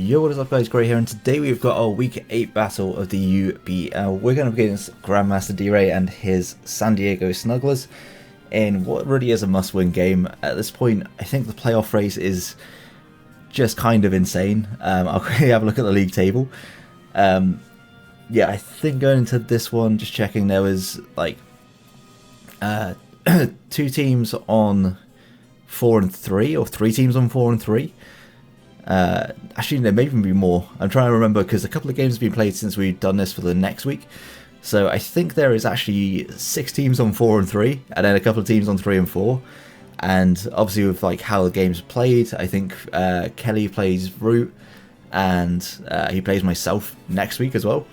Yo, what is up guys, Gray here, and today we've got our week 8 battle of the UBL. We're going to be against Grandmaster D and his San Diego Snugglers in what really is a must-win game. At this point, I think the playoff race is just kind of insane. I'll quickly have a look at the league table. Yeah, I think going into this one, just checking, there was like 2 teams on 4 and 3, or 3 teams on 4 and 3. Actually, there may even be more. I'm trying to remember because a couple of games have been played since we've done this for the next week. So I think there is actually 6 teams on 4 and 3, and then a couple of teams on 3 and 4. And obviously with like how the games are played, I think Kelly plays Root, and he plays myself next week as well.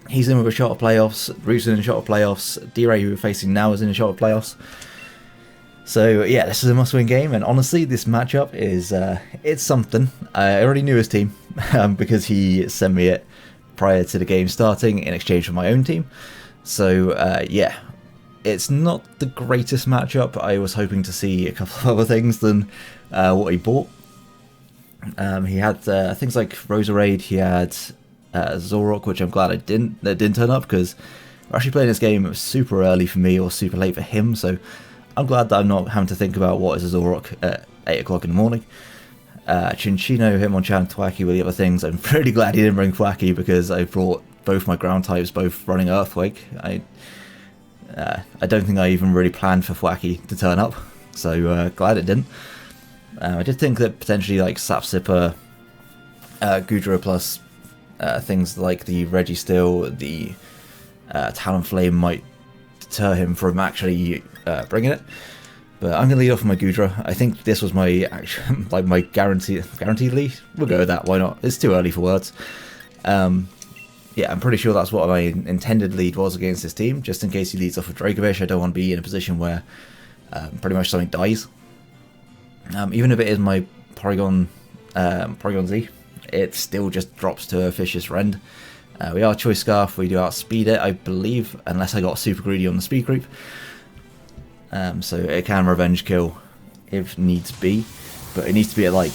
He's in with a shot of playoffs, Root's in a shot of playoffs, D-Ray, who we're facing now, is in a shot of playoffs. So yeah, this is a must-win game, and honestly, this matchup is it's something. I already knew his team because he sent me it prior to the game starting in exchange for my own team. So yeah, it's not the greatest matchup. I was hoping to see a couple of other things than what he bought. He had things like Roserade. He had Zorok, which I'm glad that didn't turn up, because we're actually playing this game super early for me or super late for him. So I'm glad that I'm not having to think about what is a Zorok at 8 o'clock in the morning. Chinchino, Hitmonchan, Thwacky were the other things. I'm pretty glad he didn't bring Thwacky, because I brought both my ground types, both running Earthquake. I don't think I even really planned for Thwacky to turn up, so glad it didn't. I did think that potentially like Sapsipper, Goodra plus things like the Registeel, the Talonflame might deter him from actually bringing it, but I'm gonna lead off with my Goodra. I think this was my like my guaranteed lead. We'll go with that. Why not? It's too early for words. Yeah, I'm pretty sure that's what my intended lead was against this team. Just in case he leads off with Dracovish, I don't want to be in a position where pretty much something dies. Even if it is my Porygon Z, it still just drops to a Vicious Rend. We are Choice Scarf. We do outspeed it, I believe, unless I got super greedy on the speed creep. So it can revenge kill if needs be, but it needs to be at like,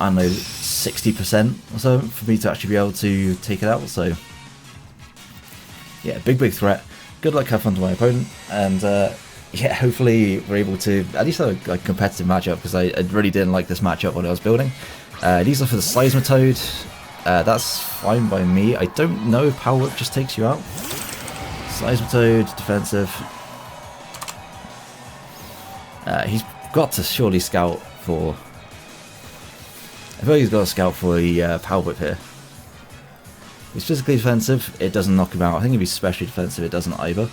I don't know, 60% or so for me to actually be able to take it out. So yeah, big threat. Good luck, have fun to my opponent, and yeah, hopefully we're able to at least have a competitive matchup, because I really didn't like this matchup when I was building. These are for the Seismitoad. That's fine by me. I don't know if Power Whip just takes you out. Seismitoad, defensive. He's got to surely scout for... I feel like he's got to scout for the Power Whip here. He's physically defensive, it doesn't knock him out. I think if he's specially defensive, it doesn't either.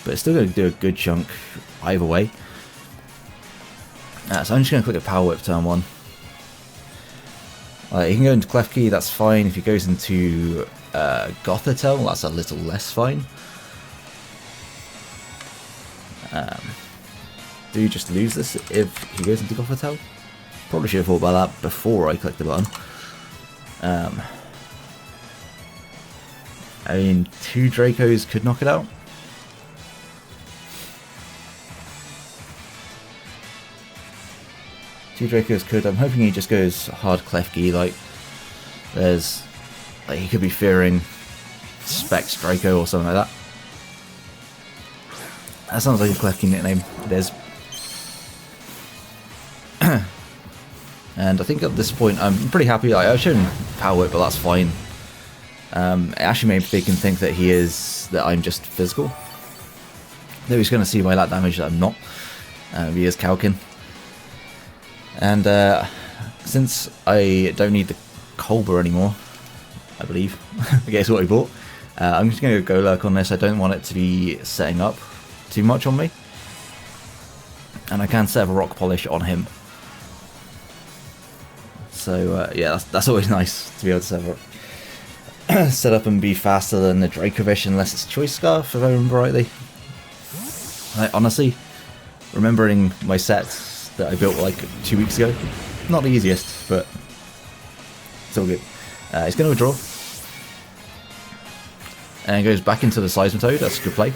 But it's still going to do a good chunk either way. So I'm just going to click a Power Whip turn 1. He can go into Klefki, that's fine. If he goes into Gothitelle, that's a little less fine. Do you just lose this if he goes into Gothitelle? Probably should have thought about that before I clicked the button. I mean, 2 Dracos could knock it out. Two Dracos could. I'm hoping he just goes hard Klefki. Like, there's, like, he could be fearing Specs Draco or something like that. That sounds like a Klefki nickname. It is. And I think at this point I'm pretty happy. Like, I've shown Power Whip, but that's fine. It actually made me think that I'm just physical. Though he's going to see by that damage that I'm not. He is Calkin. And since I don't need the Colbur anymore, I believe, I guess what he bought, I'm just going to go lurk on this. I don't want it to be setting up too much on me. And I can set up a Rock Polish on him. So yeah, that's always nice to be able to set up and be faster than the Dracovish, unless it's Choice Scarf, if I remember rightly. Honestly, remembering my sets that I built like 2 weeks ago, not the easiest, but it's all good. He's going to withdraw. And goes back into the Seismitoad, that's a good play.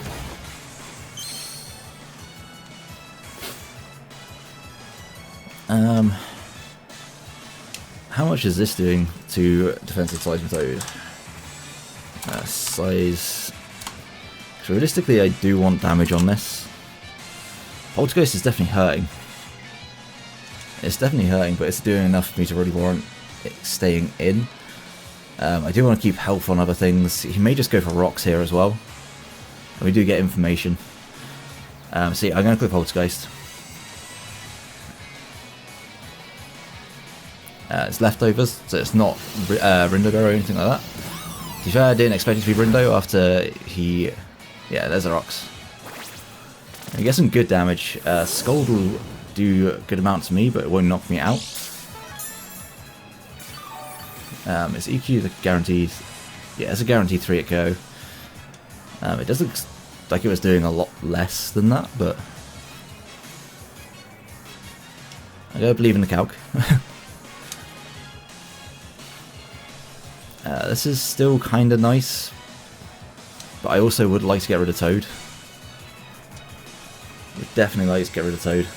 How much is this doing to defensive seismitoad? Size. So realistically, I do want damage on this. Poltergeist is definitely hurting. It's definitely hurting, but it's doing enough for me to really warrant it staying in. I do want to keep health on other things. He may just go for rocks here as well. And we do get information. See, I'm going to click Poltergeist. It's leftovers, so it's not Rindogo or anything like that. To be fair, I didn't expect it to be Rindo after he... Yeah, there's the rocks. I get some good damage. Scold will do a good amount to me, but it won't knock me out. Is EQ the guaranteed? Yeah, it's a guaranteed 3 at go. It does look like it was doing a lot less than that, but I gotta believe in the calc. This is still kind of nice, but I also would like to get rid of Toad. Would definitely like to get rid of Toad.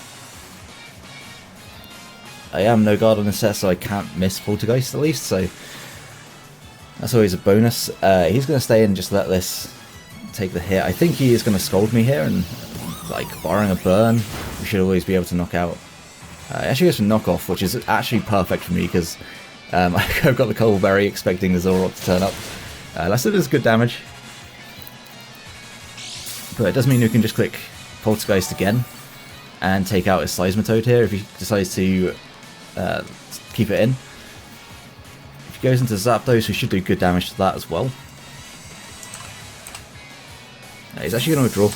I am no guard on this set, so I can't miss Poltergeist at least, so that's always a bonus. He's going to stay in and just let this take the hit. I think he is going to scold me here, and like barring a burn, we should always be able to knock out. He actually goes for knockoff, which is actually perfect for me because I've got the Coalberry expecting the Zoroark to turn up. That still does good damage, but it does mean we can just click Poltergeist again and take out his Seismitoad here if he decides to keep it in. If he goes into Zapdos, we should do good damage to that as well. He's actually going to withdraw,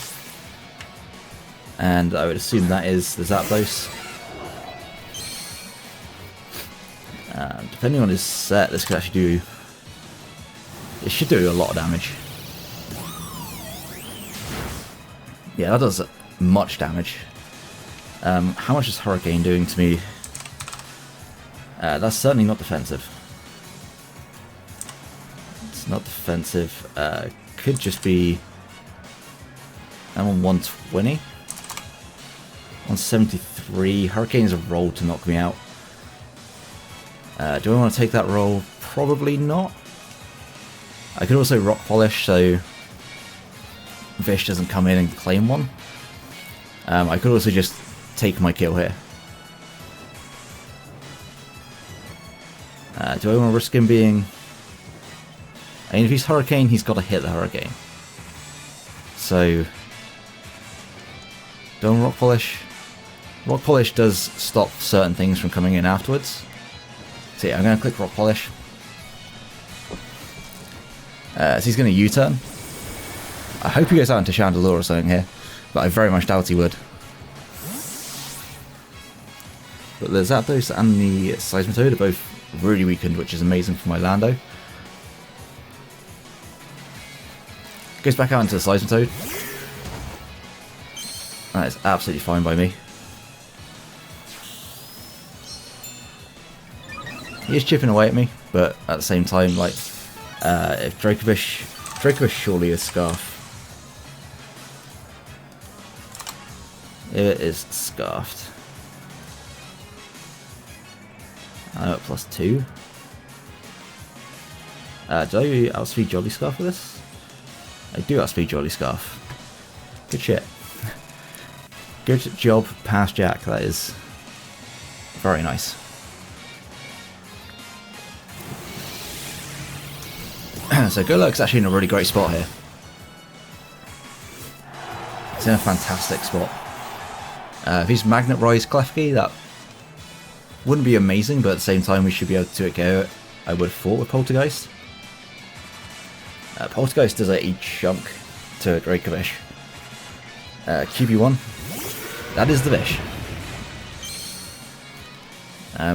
and I would assume that is the Zapdos. Depending on his set, this could actually do... It should do a lot of damage. Yeah, that does much damage. How much is Hurricane doing to me? That's certainly not defensive. It's not defensive. Could just be... I'm on 120. 173. Hurricane's a roll to knock me out. Do I want to take that roll? Probably not. I could also Rock Polish so Vish doesn't come in and claim one. I could also just take my kill here. Do I want to risk him being... I mean, if he's Hurricane, he's got to hit the Hurricane. So... do I want Rock Polish? Rock Polish does stop certain things from coming in afterwards. So yeah, I'm going to click Rock Polish. So he's going to U-turn. I hope he goes out into Chandelure or something here, but I very much doubt he would. But the Zapdos and the Seismitoad are both really weakened, which is amazing for my Lando. Goes back out into the Seismitoad. That is absolutely fine by me. He is chipping away at me, but at the same time, like, if Dracovish surely is Scarf. It is Scarfed. I'm at +2. Do I outspeed Jolly Scarf for this? I do outspeed Jolly Scarf. Good shit. Good job, Pass Jack. That is very nice. So Golurk's actually in a really great spot here. He's in a fantastic spot. If he's Magnet Rise Klefki, that wouldn't be amazing, but at the same time we should be able to go, I would have thought, with Poltergeist. Poltergeist does a chunk to Dracovish. QB1, that is the Vish.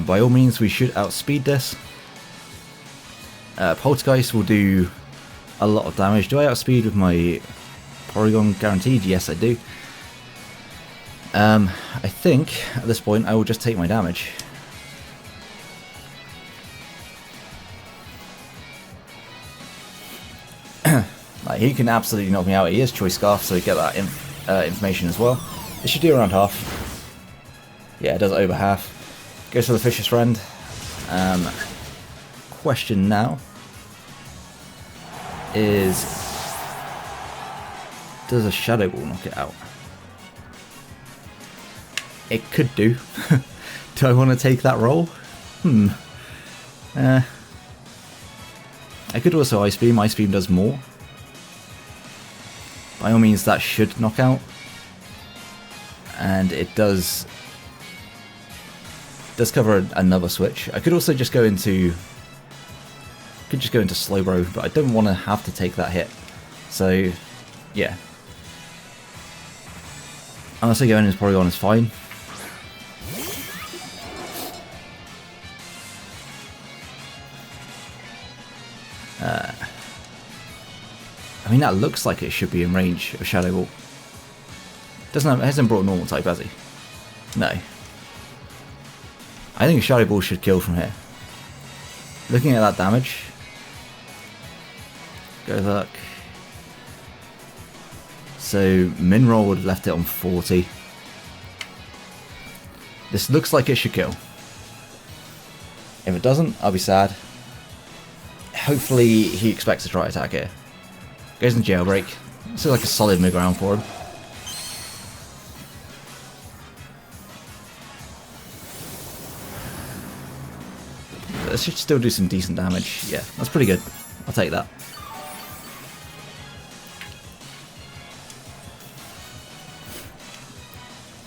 By all means we should outspeed this. Poltergeist will do a lot of damage. Do I outspeed with my Porygon guaranteed? Yes, I do. I think at this point I will just take my damage. Like, he can absolutely knock me out. He is Choice Scarf, so we get that information as well. It should do around half. Yeah, it does over half. Goes for the Fisher's Friend. Question now is, does a Shadow Ball knock it out? It could do. Do I want to take that roll? I could also Ice Beam. Ice Beam does more. By all means, that should knock out. And it does cover another switch. I could also just go into Slowbro, but I don't want to have to take that hit. So, yeah. Honestly, going into Porygon is fine. I mean, that looks like it should be in range of Shadow Ball. It hasn't brought normal type, has he? No. I think Shadow Ball should kill from here. Looking at that damage. Go luck. So Minroll would have left it on 40. This looks like it should kill. If it doesn't, I'll be sad. Hopefully he expects to try attack here. Goes in Jailbreak. This is like a solid mid-ground for him. This should still do some decent damage. Yeah, that's pretty good. I'll take that.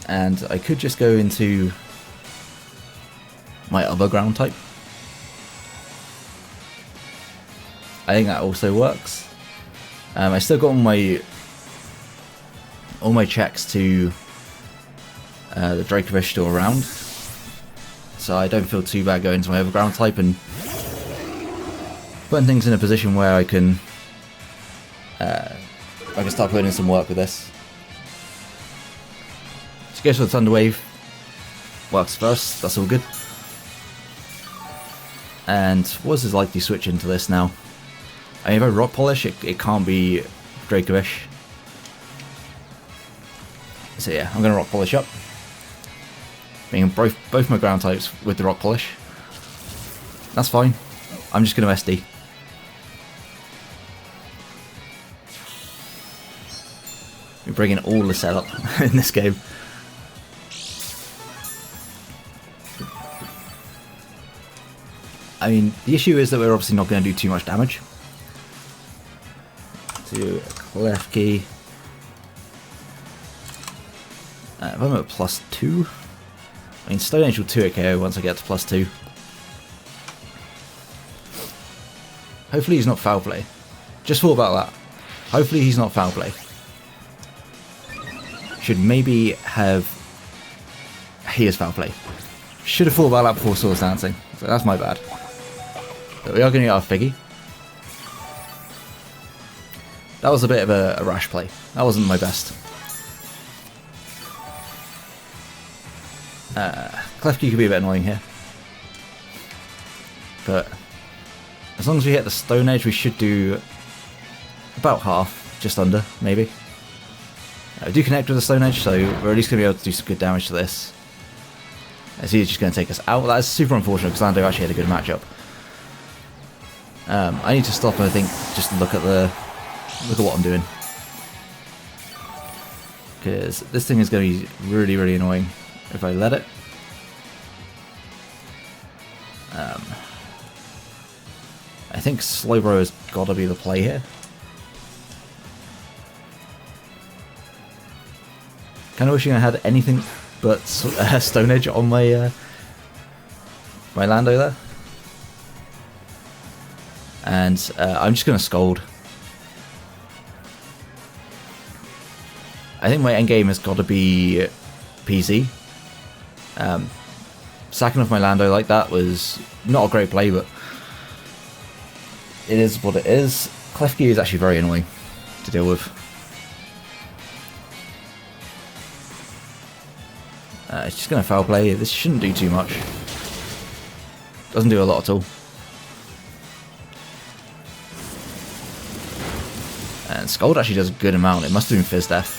And I could just go into my other ground type. I think that also works. I still got all my checks to the Dracovish still around, so I don't feel too bad going to my other ground type and putting things in a position where I can start putting in some work with this. So goes for the Thunder Wave. Works first. That's all good. And what is his likely switch into this now? I mean, if I Rock Polish, it can't be Dracovish. So yeah, I'm going to Rock Polish up. Being both my ground types with the Rock Polish. That's fine. I'm just going to SD. We're bringing all the setup in this game. I mean, the issue is that we're obviously not going to do too much damage. To Klefki. If I'm at +2, I mean, Stone Age will 2 KO once I get to +2. Hopefully he's not Foul Play. Just thought about that. Hopefully he's not Foul Play. Should maybe have... He is Foul Play. Should have thought about that before Swords Dancing. So that's my bad. But we are going to get our Figgy. That was a bit of a rash play. That wasn't my best. Klefki could be a bit annoying here. But as long as we hit the Stone Edge, we should do about half, just under, maybe. We do connect with the Stone Edge, so we're at least going to be able to do some good damage to this. As he's just going to take us out. That's super unfortunate because Lando actually had a good matchup. I need to stop and I think just look at what I'm doing. Because this thing is going to be really, really annoying if I let it. I think Slowbro has got to be the play here. Kind of wishing I had anything but Stone Edge on my my Lando there. And I'm just going to Scold. I think my endgame has got to be PZ. Sacking off my Lando like that was not a great play, but it is what it is. Klefki is actually very annoying to deal with. It's just going to Foul Play. This shouldn't do too much. Doesn't do a lot at all. And Scold actually does a good amount. It must have been Fizz Def.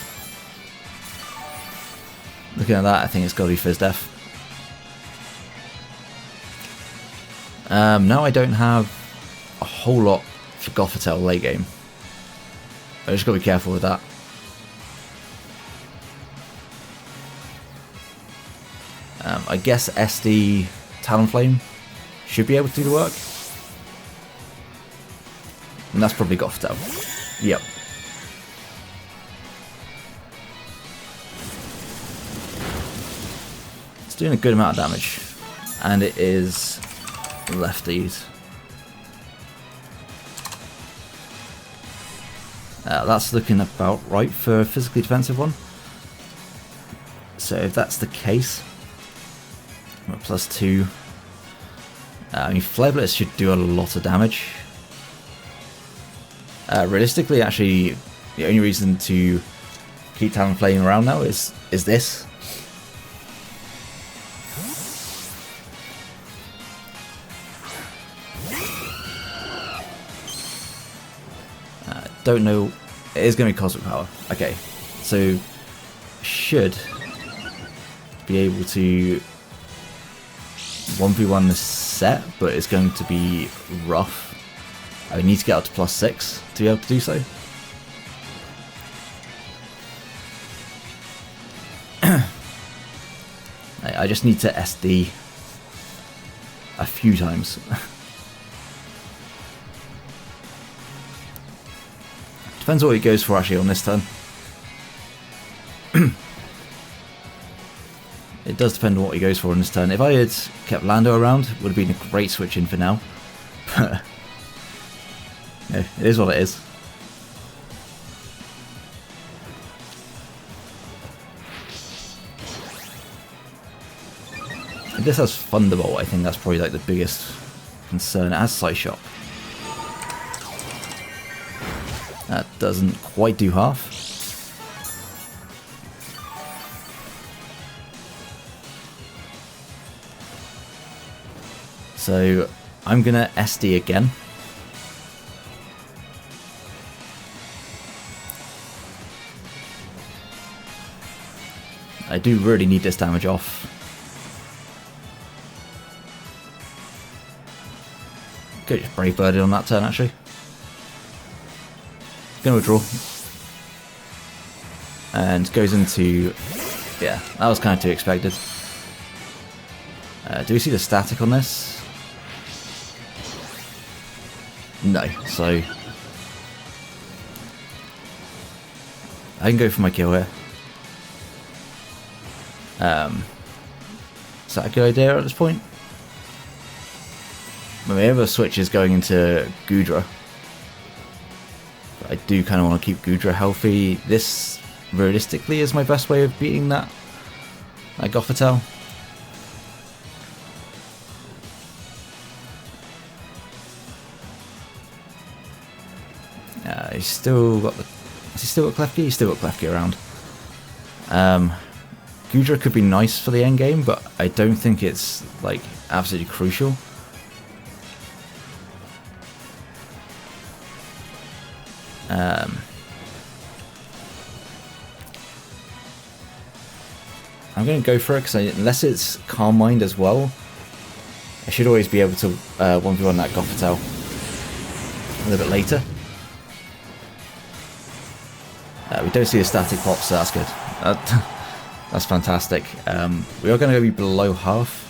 Looking at that, I think it's got to be Fizz Def. Now I don't have a whole lot for Gothitelle late game. I just gotta be careful with that. I guess SD Talonflame should be able to do the work. And that's probably Gothitelle. Yep. It's doing a good amount of damage. And it is lefties. That's looking about right for a physically defensive one. So if that's the case, we're +2. I mean, Flare Blitz should do a lot of damage. Realistically, actually, the only reason to keep Talonflame around now is this. Don't know. It is going to be Cosmic Power. Okay, so should be able to 1v1 this set, but it's going to be rough. I need to get up to +6 to be able to do so. I just need to SD a few times. Depends what he goes for actually on this turn. It does depend on what he goes for on this turn. If I had kept Lando around, it would have been a great switch in for now. But no, it is what it is. If this has Thunderbolt, I think that's probably like the biggest concern. It has Side Shot. That doesn't quite do half. So I'm gonna SD again. I do really need this damage off. Could just Brave Birded on that turn actually. Gonna withdraw. And goes into... yeah, that was kind of to be expected. Do we see the static on this? No, so... I can go for my kill here. Is that a good idea at this point? My other switch is going into Goodra. I do kind of want to keep Goodra healthy. This, realistically, is my best way of beating that Gothitelle. He's still got the... has he still got Klefki? He's still got Klefki around. Goodra could be nice for the end game, but I don't think it's like absolutely crucial. I'm going to go for it because unless it's Calm Mind as well, I should always be able to 1v1 that Gothitelle a little bit later. We don't see a static pop, so that's good. That's fantastic. We are going to be below half.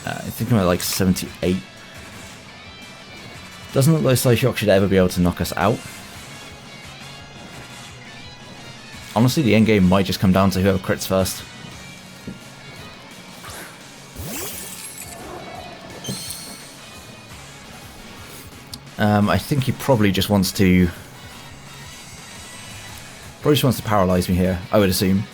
I think I'm at like 78. Doesn't look like Psyshock should ever be able to knock us out. Honestly, the end game might just come down to whoever crits first. I think he probably just wants to... paralyze me here, I would assume.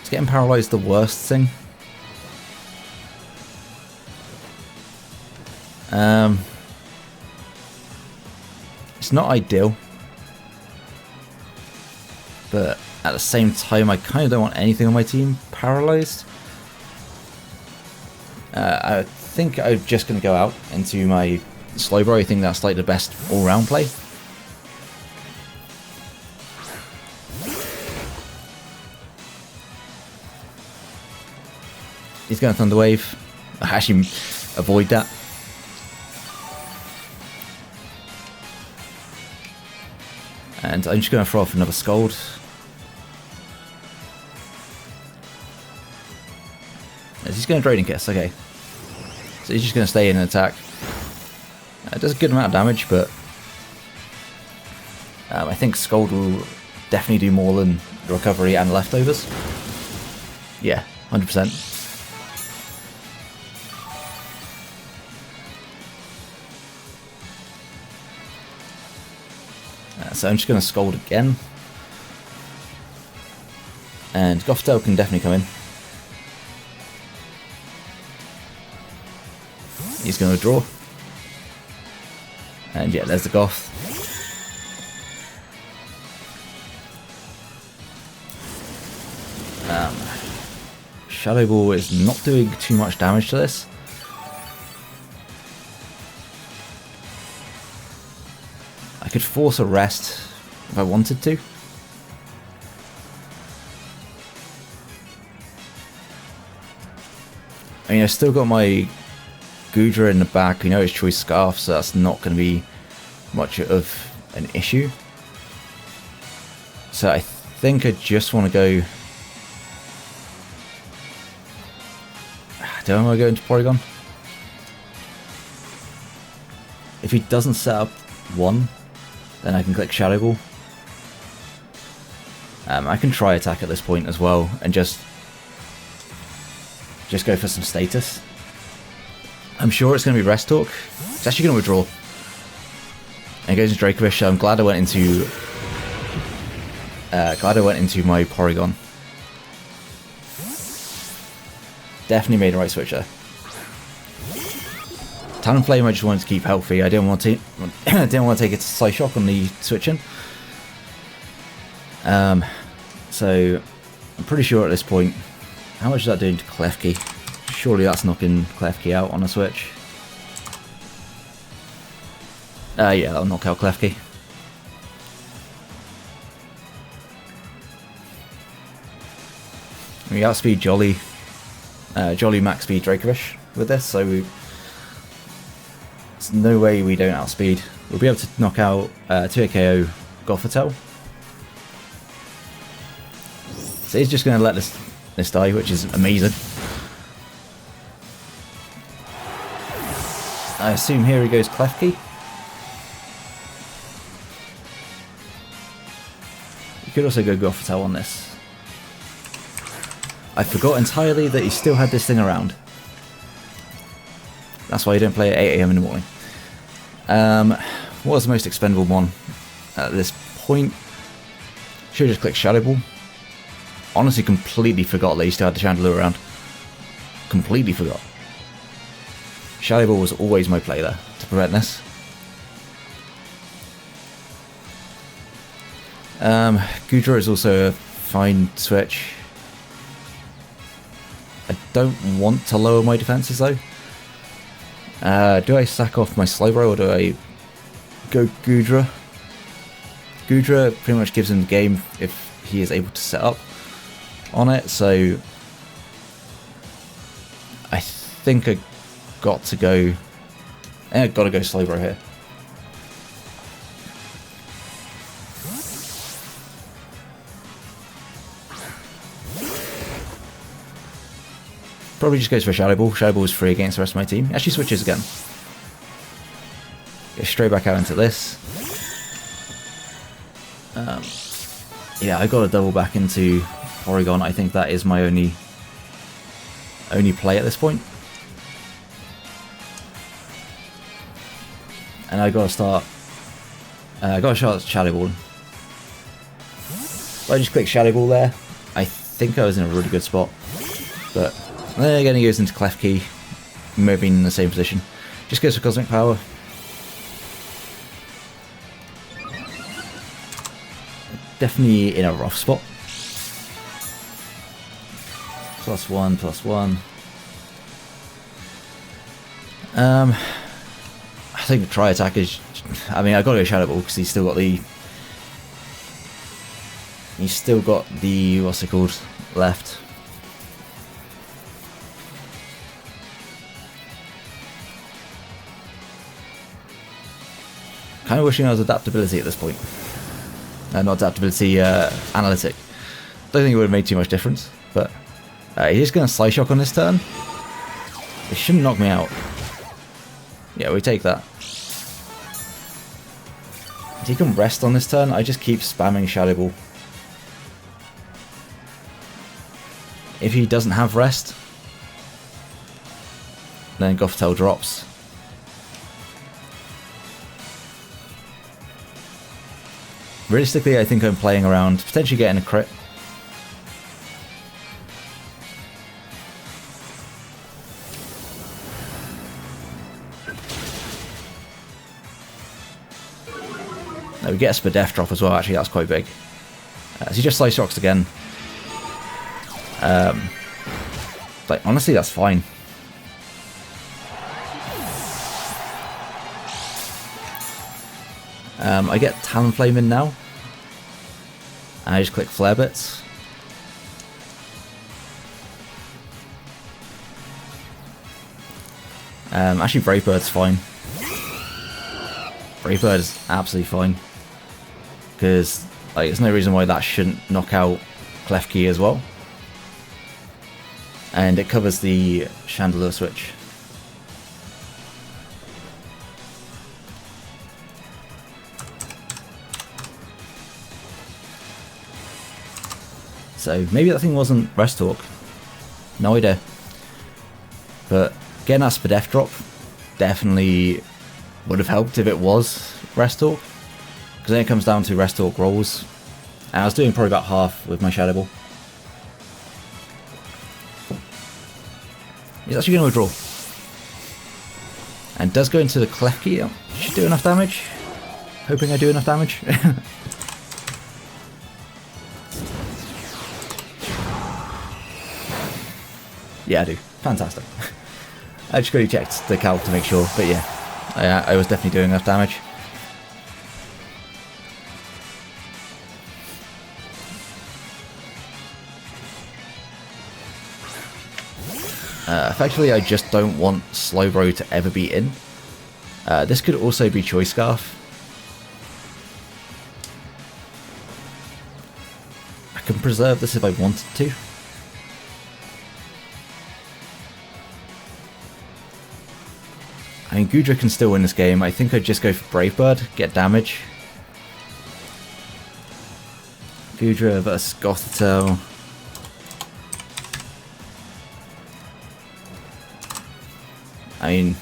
Is getting paralyzed the worst thing? It's not ideal, but at the same time I kind of don't want anything on my team paralyzed. I think I'm just going to go out into my Slowbro. I think that's like the best all-round play. He's going Thunder Wave. I actually avoid that. And I'm just going to throw off another Scold. He's going to Draining Kiss, okay. So he's just going to stay in and attack. It does a good amount of damage, but I think Scold will definitely do more than the recovery and leftovers. Yeah, 100%. So I'm just going to Scold again. And Gothitelle can definitely come in. He's going to draw. And yeah, there's the Goth. Shadow Ball is not doing too much damage to this. I could force a rest if I wanted to. I mean, I've still got my Goodra in the back. We know it's Choice Scarf, so that's not going to be much of an issue. So I think I just want to go... Do I want to go into Porygon? If he doesn't set up one, then I can click Shadow Ball. I can try attack at this point as well and just go for some status. I'm sure it's going to be Rest Talk. It's actually going to withdraw. And it goes into Dracovish. I'm glad I went into my Porygon. Definitely made the right switch there. Talonflame I just wanted to keep healthy. I didn't want to take it to Psyshock on the switching. So I'm pretty sure at this point, how much is that doing to Klefki? Surely that's knocking Klefki out on a switch. Yeah, that'll knock out Klefki. We outspeed Jolly. Jolly max speed Dracovish with this, so there's no way we don't outspeed. We'll be able to knock out 2 KO Gothitelle. So he's just going to let this die, which is amazing. I assume here he goes Klefki. You could also go Gothitelle on this. I forgot entirely that he still had this thing around. That's why you don't play at 8 AM in the morning. What was the most expendable one at this point? Should have just clicked Shadow Ball. Honestly, completely forgot that he still had the Chandelier around. Completely forgot. Shadow Ball was always my play there to prevent this. Goodra is also a fine switch. I don't want to lower my defenses though. Do I sack off my Slowbro or do I go Goodra? Goodra pretty much gives him the game if he is able to set up on it, so I think I got to go. I think I got to go Slowbro here. Probably just goes for Shadow Ball. Shadow Ball is free against the rest of my team. Actually switches again. Go straight back out into this. Yeah, I got to double back into Porygon. I think that is my only play at this point. And I got to start. I got to start Shadow Ball. I just clicked Shadow Ball there. I think I was in a really good spot, but. Then again, he goes into Klefki, moving in the same position. Just goes for Cosmic Power. Definitely in a rough spot. +1, +1. I think the try attack is. I mean, I got to go Shadow Ball because he's still got the. What's it called? Left. Kind of wishing I was adaptability at this point. Not adaptability, analytic. Don't think it would have made too much difference, but he's just going to Slice Shock on this turn. It shouldn't knock me out. Yeah, we take that. If he can rest on this turn, I just keep spamming Shadow Ball. If he doesn't have rest, then Gothitelle drops. Realistically, I think I'm playing around, potentially getting a crit. No, we get a Spadef drop as well, actually, that's quite big. So he just Slice Shocks again. Like, honestly, that's fine. I get Talonflame in now. And I just click Flare Bits. Actually, Brave Bird's fine. Brave Bird is absolutely fine. Because like, there's no reason why that shouldn't knock out Klefki as well. And it covers the Chandelier switch. So maybe that thing wasn't Rest Talk. No idea. But getting that Spadef drop definitely would have helped if it was Rest Talk. Because then it comes down to Rest Talk rolls. And I was doing probably about half with my Shadow Ball. He's actually going to withdraw. And does go into the Klefki. Should do enough damage. Hoping I do enough damage. Yeah, I do. Fantastic. I just quickly checked the calc to make sure, but yeah, I was definitely doing enough damage. Effectively, I just don't want Slowbro to ever be in. This could also be Choice Scarf. I can preserve this if I wanted to. I mean, Goodra can still win this game. I think I'd just go for Brave Bird, get damage. Goodra versus Gothitelle. I mean,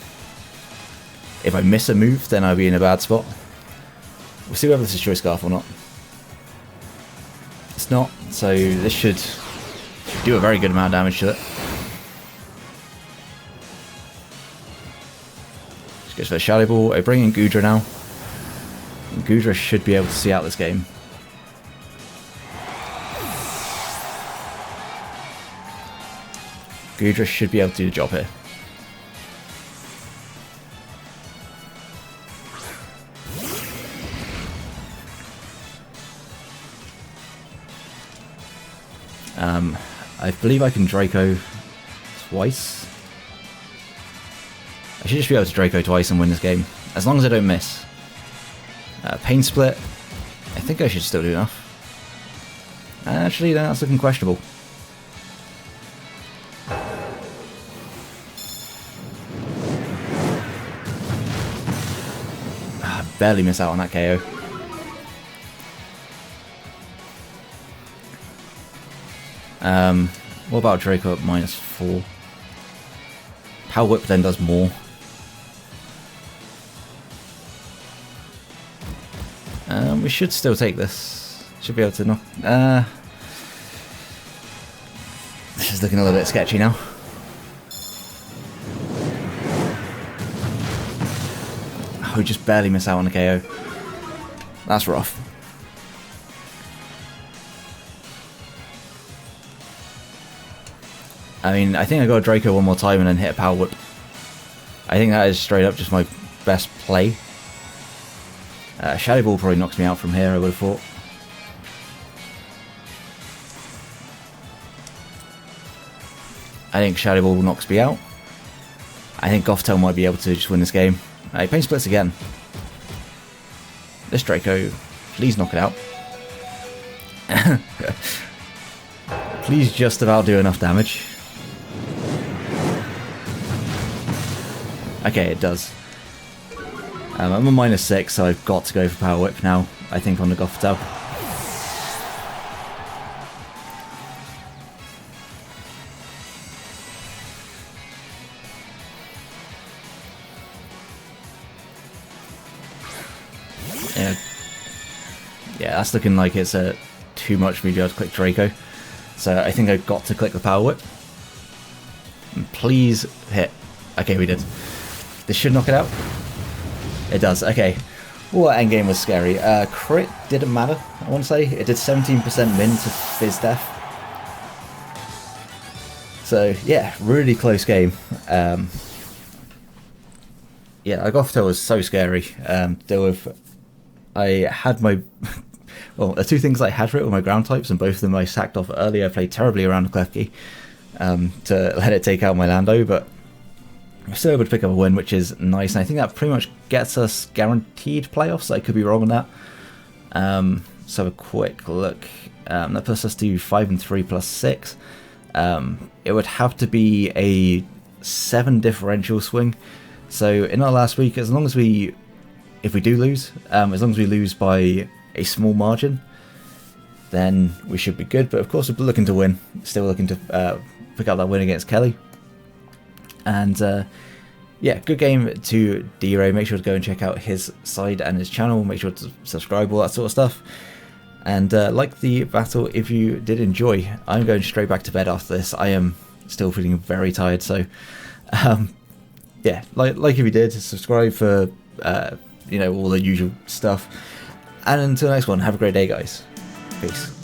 if I miss a move, then I'll be in a bad spot. We'll see whether this is Choice Scarf or not. It's not, so this should do a very good amount of damage to it. Just goes for the Shadow Ball. I bring in Goodra now. And Goodra should be able to see out this game. Goodra should be able to do the job here. I believe I can Draco twice. I should just be able to Draco twice and win this game, as long as I don't miss. Pain Split, I think I should still do enough. Actually, that's looking questionable. Barely miss out on that KO. What about Draco at -4? Power Whip then does more. We should still take this. Should be able to knock. This is looking a little bit sketchy now. Oh, we just barely miss out on the KO. That's rough. I mean, I think I got a Draco one more time and then hit a Power Whip. I think that is straight up just my best play. Shadow Ball probably knocks me out from here, I would have thought. I think Shadow Ball knocks me out. I think Gothitelle might be able to just win this game. Pain Splits again. This Draco, please knock it out. Please just about do enough damage. Okay, it does. I'm a -6, so I've got to go for Power Whip now, I think, on the Gothitelle. Yeah, that's looking like it's too much for me to be able to click Draco. So I think I've got to click the Power Whip. And please hit. Okay, we did. This should knock it out. It does, okay. Well, that endgame was scary. Crit didn't matter, I want to say. It did 17% min to Fizz Death. So, yeah, really close game. Yeah, Gothitelle was so scary. I had my... Well, the two things I had for it were my ground types, and both of them I sacked off early. I played terribly around the Klefki to let it take out my Lando, but we're still able to pick up a win, which is nice, and I think that pretty much gets us guaranteed playoffs. I could be wrong on that. Let's have a quick look. That puts us to 5-3 plus 6. It would have to be a 7 differential swing. So in our last week, as long as if we do lose, as long as we lose by a small margin, then we should be good. But of course, we're looking to win. Still looking to pick up that win against Kelly. And yeah, good game to D-Ray. Make sure to go and check out his side and his channel. Make sure to subscribe, all that sort of stuff. And like the battle if you did enjoy. I'm going straight back to bed after this. I am still feeling very tired. So yeah, like if you did, subscribe for you know, all the usual stuff. And until the next one, have a great day, guys. Peace.